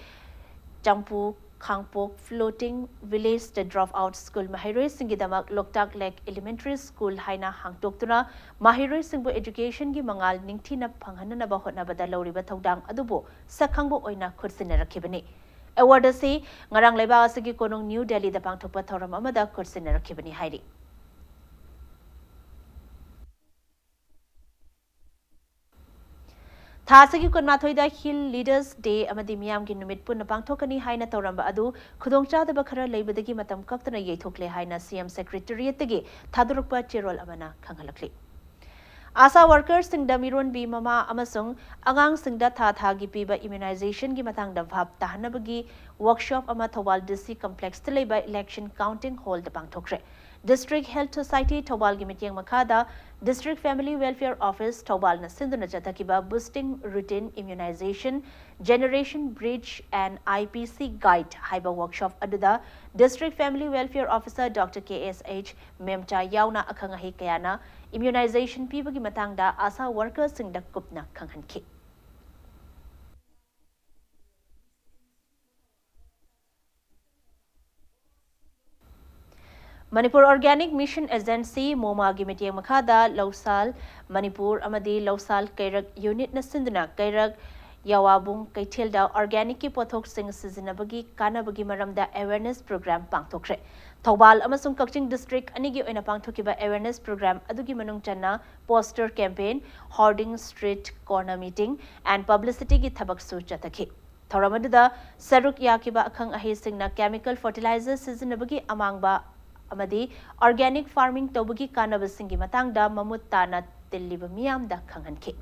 Champu Khangpok Floating Village the Dropout School Mahiroi Singidamak Loktak Lake Elementary School Haina Hangtoktuna Mahiroi Singbo Education gi Mangal Ningtina Panghana Bahotnabada Loriba Togdang Adubo Sakangbo Oina Kutsinarakibani. Award asi ngarang leba asigi konong New Delhi da pangthokpa thoram amada kursinarakhibani hairi. Thasagi kunmathoi da Hill Leaders Day amadi miyam gi numit punna pangthokani haina toramba adu khudongcha da bakhara leibadagi matam kaktana yeithokle haina CM Secretariat tagi thadurukpa cherol amana khanghalakli. Asa workers sing da miron bi mama amasung angang sing da tha gi piba immunization gi matang da bhab tahanabagi workshop ama Thobal DC complex tileba election counting hall da pangthokre. District Health Society Thobal gi mityang makada District Family Welfare Office Thobal na sinduna chatakiba boosting routine immunization generation bridge and IPC guide haiba workshop aduda District Family Welfare Officer Dr. KSH Memcha yauna akhangahi kayana immunization pibagi matangda asa workers sing da kupna khanghanki. Manipur Organic Mission Agency MoMA gi mityang makada Lausal Manipur amadi Lausal Kairak unit na sinduna Kairak Yawabung Kaithelda organic ki pothok sing sizinabagi kanabagi maramda awareness program pangthokre. Thobal amasung Kakching district anigi oina pangthokiba awareness program adugi manung channa poster campaign, hoarding street corner meeting and publicity gi thabak su chatakhi. Thoramadda saruk yakiba akhang ahi singna chemical fertilizer sizinabagi amangba amadi organic farming tobagi kanabasingi matangda mamut tana tilliba miyamda khanghanki.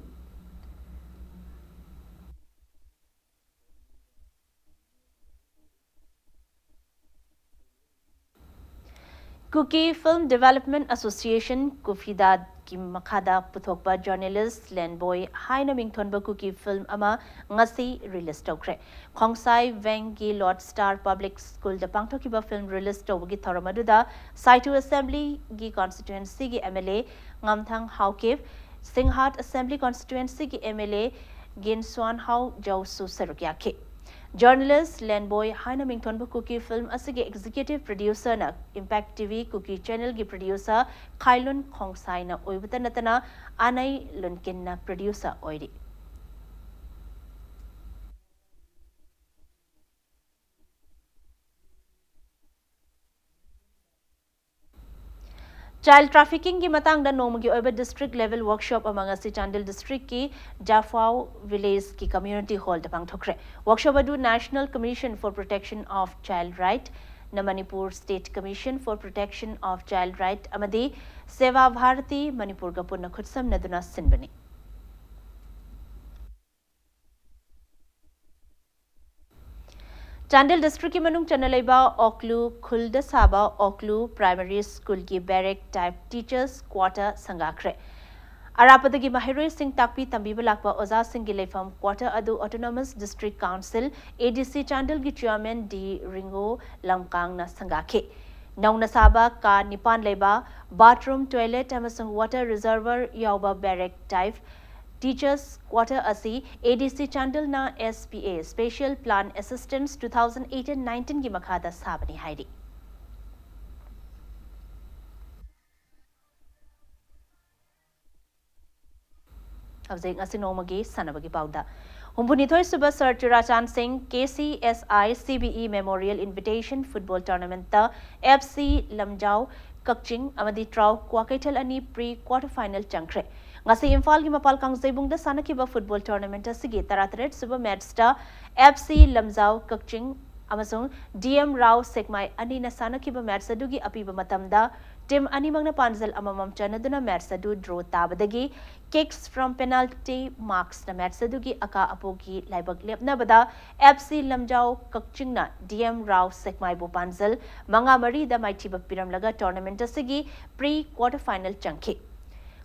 Cookie Film Development Association Kufida ki makada puthokba journalist Lenboy haina mingthonba Cookie Film ama ngasi release tokre. Khongsai Vengi Lord Star Public School da pangthokiba film release tobagi thoramaduda Saitu Assembly gi constituency gi MLA Ngamthang Haukev Singhat Assembly constituency gi MLA Ginswan Hau Jausu Sarukyake. Journalist Lenboy haina mingthonba Cookie Film asigi executive producer na Impact TV Cookie channel gi producer Khailun Khongsai na oibata natana Anai Lunkin na producer oiri. Child trafficking ki matang da nomagi oiba district level workshop among asi Chandel district ki Jafau village ki community hall da pangthokre. Workshop adu National Commission for Protection of Child Right na Manipur State Commission for Protection of Child Right amadi Seva Bharati Manipur ga punna khutsam naduna sinbani. Chandel district ki manung chanalaiba Oklu Khulda Saba Oklu Primary School ki barrack type teachers quarter sangakre. Arapadagi Mahiroi Singh Takpi Tambiba Lakpa Oza Singh Gilefam quarter adu Autonomous District Council ADC Chandel gi chairman D Ringo Lamkang na sangake. Nauna Saba ka Nipan leba bathroom toilet amasung water reservoir yauba barrack type Teachers Quarter Asi ADC Chandel na SPA Special Plan Assistance 2018-19 gi makhada sabani hairi. Abzeng asinomagi sanabagi pauda. Humbunithoi suba Sir Chirachan Singh KCSI CBE Memorial Invitation Football Tournament ta FC Lamjau Kakching amadi Trau Kwakaitel ani pre-quarter final changkre. Ngasi Imphal gi mapal kangzaibung da sanakiba football tournament asigi taratret suba match ta FC Lamjau Kakching amasung DM Rao Sekmai ani na sanakiba match adugi apiba matamda team animang na panzel amamam chanaduna match adu draw tabadagi kicks from penalty marks na match adugi aka apogi laibag lepnabada FC Lamjau Kakching na DM Rao Sekmai bo panzel manga mari da maitibak piramlaga tournament asigi pre-quarter final changki.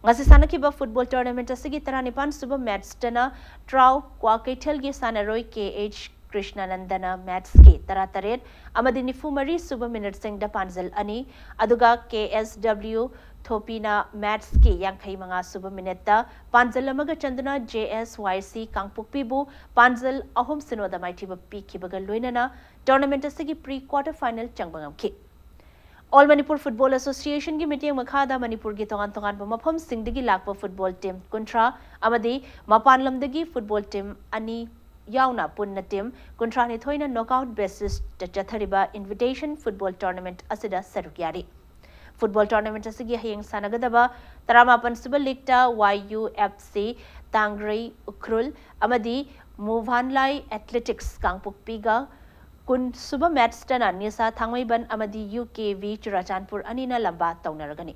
Ngasi sanakiba football tournament asigi taranipan suba match tana Trau Kwakaitel gi sanaroi KH Krishnanandana Matski Tarataret Amadi Nifumari Suba Minute Singh da Panzal Ani Aduga KSW Thopina Matski Yankai Manga Suba Mineta Panzalamaga Chandana JSYC Kangpukpibu Panzal Ahom Sinoda Maitiba P Kibaga Luinana Tournament Asigi pre-quarter final Changbangam Ki All Manipur Football Association ki meeting makhada Manipur ki tongan mafam singdagi lakpa football team kuntra amadi mapanlamdagi football team ani yauna punna team kuntra ni thoina knockout basis ta chathariba invitation football tournament asida sarukyari football tournament asigi hayeng sanagadaba taramapan suba league ta YUFC Tangrai Ukrul amadi Movanlai Athletics Kangpukpiga Kun Suba Match Tana Nisa Thangwaiban Amadi UKV Churachandpur Anina Lamba Taunaragani.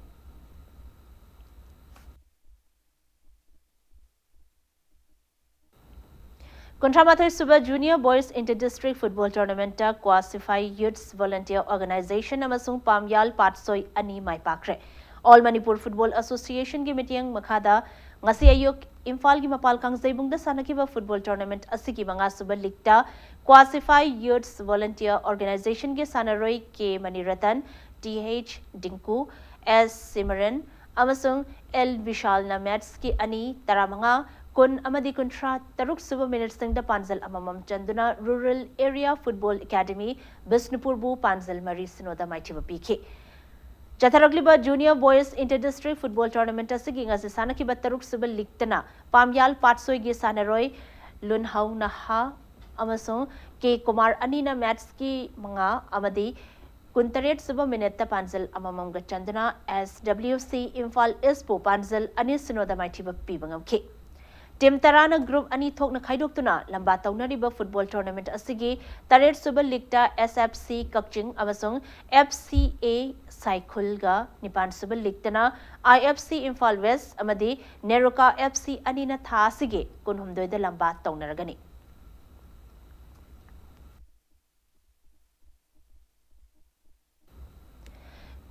Kontramathai Suba Junior Boys Inter-District Football Tournament Quasify Youths Volunteer Organization Amasung Pamyal Patsoi Ani Mai Pakre. All Manipur Football Association ki meeting makhada ngasi ayuk Imphal ki mapal kangzaibung da sanakiba football tournament asiki mga suba ligta Quasify Youths Volunteer Organization ke sanaroi ke Maniratan TH Dinku S Simran amasung L Vishal na match ki ani taramanga kun amadi kontra taruk suba minutes sing da Panzal amamam chanduna Rural Area Football Academy Bisnupurbu Panzal Mari Sinoda Maitiba PK Chatharagliba Junior Boys Inter-District Football Tournament asigi ngasi sanakiba taruk suba ligtana Pamyal Patsoi gi sanaroi Lunhau Naha amasung ke Kumar Anina match ki mga amadi Kuntaret suba mineta Panzal amamam gachandana SWC Imphal Ispo Panzal ani Sinoda Maitiba pibangam ke Tim Tarana Group ani thok na khaidoktuna lamba taunariba football tournament asigi Taret Suba Ligta SFC Kakching amasung FCA Cycle ga Nipan Suba Ligtana IFC Imphal West amadi Neroka FC anina tha asigi kunhumdoida lamba taunaragani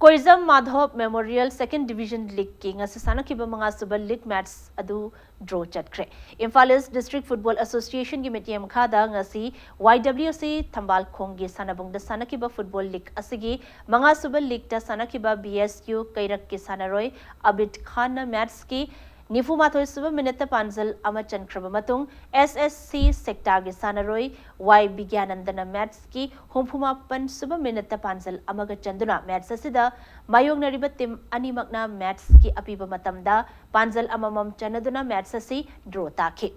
Koizam Madhop Memorial 2nd Division League ki ngasi sanakiba mga suba league match adu draw chatkre. Imphal East District Football Association ki meeting khada ngasi YWC Thambal Khong gi sanabung da sanakiba football league asigi mga suba league ta sanakiba BSU Kairak ki sanaroi Abid Khan na match ki Nifumathoi suba minute Panzal amachan krabamatung SSC sector gi sanaroi Y Bigyanandana match ki humpumapan suba minute Panzal amaga chanduna match asida mayong nariba tim animakna match ki apiba matamda Panzal amamam chanaduna match asi draw taki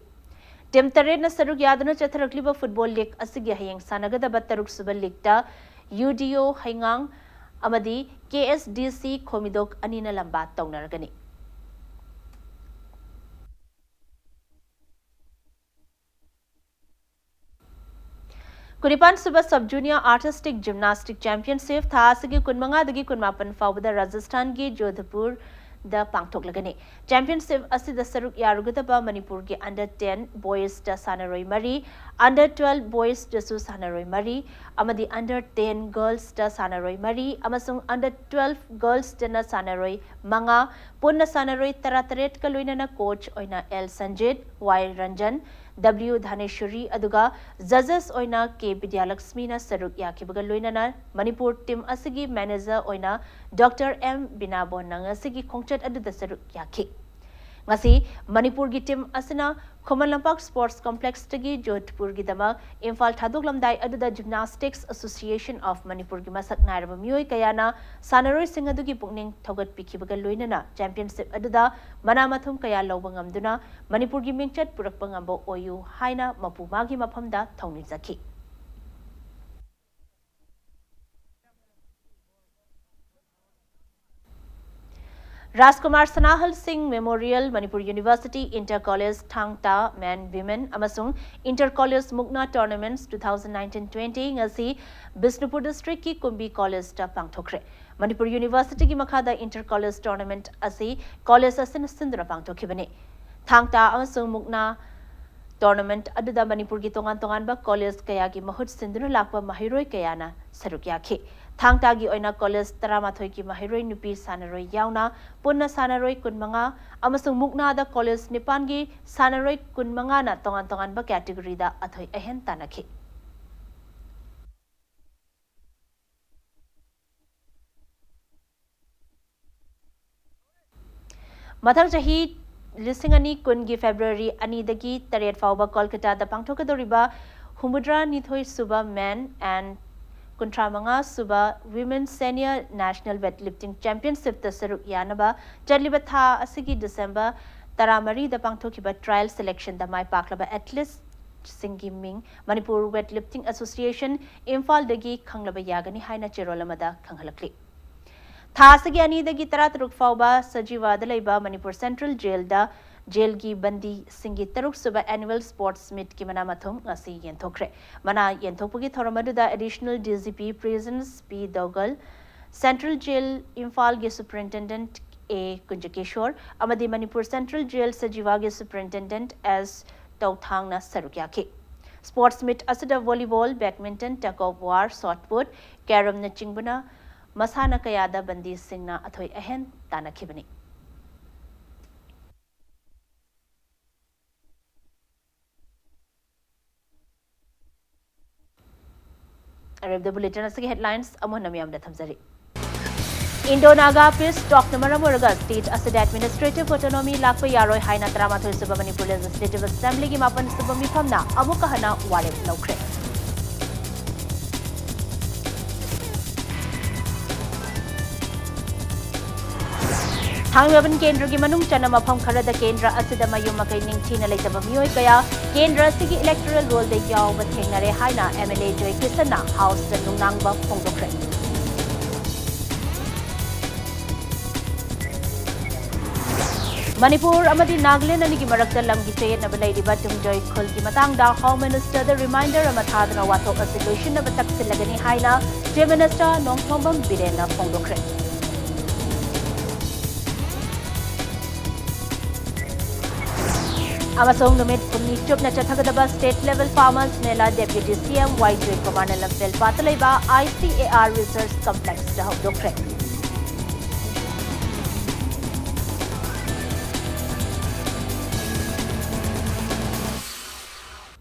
Tim Taret na saruk yaduna chatharakliba football league asigi hayeng sanagadaba taruk suba league ta UDO Haingang amadi KSDC Komidok anina lamba taunaragani Kuripan Suba Sub-Junior Artistic Gymnastic Championship tha asigi kunmanga dagi kunmapan fawbada Rajasthan gi Jodhpur da pangthok lagani championship asida saruk yarugadaba Manipur gi under 10 boys da sanaroi mari under 12 boys da su sanaroi mari amadi under 10 girls da sanaroi mari amasung under 12 girls da na sanaroi manga punna sanaroi tarataret ka loina na coach oina L Sanjit Y Ranjan W Dhaneshwari aduga judges oina K Vidyalaxmi na saruk yakibaga loina na Manipur team asigi manager oina Dr. M Binabon nang asigi khongchat aduda saruk yaki ngasi Manipur gi team asina Khomanlampak Sports Complex tagi Jodhpur gi dama Imphal thadoklamdai aduda Gymnastics Association of Manipur gi masak nairaba mioi kayana sanaroi sing adugi pukning thogat pikhibaga loina na championship aduda manamathum kaya lawba ngamduna Manipur gi mingchat purakpa ngamba oyu haina mapumagi maphamda thongni jaki Rajkumar Sanahal Singh Memorial Manipur University Inter-College Thangta Men Women amasung Inter-College Mukna Tournaments 2019-20 ngasi Bisnupur District ki Kumbi College ta pangthokre Manipur University ki makhada Inter-College Tournament asi college asin sindra pangthokhibani Thangta amasung Mukna Tournament aduda Manipur ki tongan ba college kaya ki mahut sindra lakpa mahiroi kayana saruk yakhi Thangtagi oina college taramathoi ki mahiroi nupi sanaroi yauna punna sanaroi kunmanga amasung mukna da college nipan gi sanaroi kunmanga na tongan ba category da athoi ahen tanakhi मथंग चाही लिसिंग अनि कुन की February अनि दगी तरेट फाउबा कोलकाता दा पांगथोकदोरिबा हुमुद्रा निथोई सुबा man and कुंट्रामंगा सुबा women senior national weightlifting championship तसरु यानबा चलिबा था असगी दिसंबर तरामरी दा पांगथोकिबा ट्रायल सिलेक्शन दा माय पाकलबा एथलीट सिंगी मिंग मणिपुर वेटलिफ्टिंग एसोसिएशन इम्फाल दगी खंगलबा यागनी हाइना चेरोलमदा खंगलकली था असगी अनि दगी तरा तरुक फाउबा सजीवादा लेबा मणिपुर सेंट्रल जेल दा जेल की बंदी सिंगी तरुक सुबह एनुअल स्पोर्ट्स मीट की मना मथुम असी येंथोक्रे मना येंथोकपगी थोरमदुदा additional DGP prisons P Doungel central jail Imphal के सुपरिटेंडेंट ए कुंजकेश्वर अमदी मणिपुर सेंट्रल जेल सजीवा के सुपरिटेंडेंट एस तौथांगना सरुक्याखी स्पोर्ट्स मीट असदा volleyball badminton tug of war shot put carrom न चिंगबना मसाना कयादा बंदी सिंगना अथोई अहन तानखिबनी अरब बुलेटिन असगी हेडलाइंस अमोनमियम दा थमजरी इंडो नागा पीस टॉक नमरमोरगा स्टेट असद एडमिनिस्ट्रेटिव ऑटोनॉमी लाख यारोय हाइना तरामाथोय सुबह मणिपुर लेजिस्लेटिव असेंबली की मापन सुबह मिफमना अमुक हना वारेप लौख्रे थांगबन केंद्र की मनुंग चना मफम खरद केंद्र असद मयुम मकई निंगथीना लेतब मियोय कया केंद्र सिगी इलेक्टोरल रोल दे याव थेंगनरे हाइना एमएलए जॉय किसना हाउस द नुंगनांगबा फोंगदोख्रे मणिपुर अमदी नागालैंड अनि की मरक्ता लम की चेयनब लेदिबा तुंगजॉय खुल की मतंगदा होम मिनिस्टर द रिमाइंडर अमथादना वाथोक असिलेशन अब तक्सिलगनी हाइना जे मिनिस्टर नोंगथोंबम बिरेना फोंगदोख्रे अमसोंग नुमित पुन्नी चुपना चथगदबा state level farmers mela deputy CM Y जे कमांडर लंपेल पातलेबा ICAR रिसर्च कॉम्प्लेक्स दा हौदोख्रे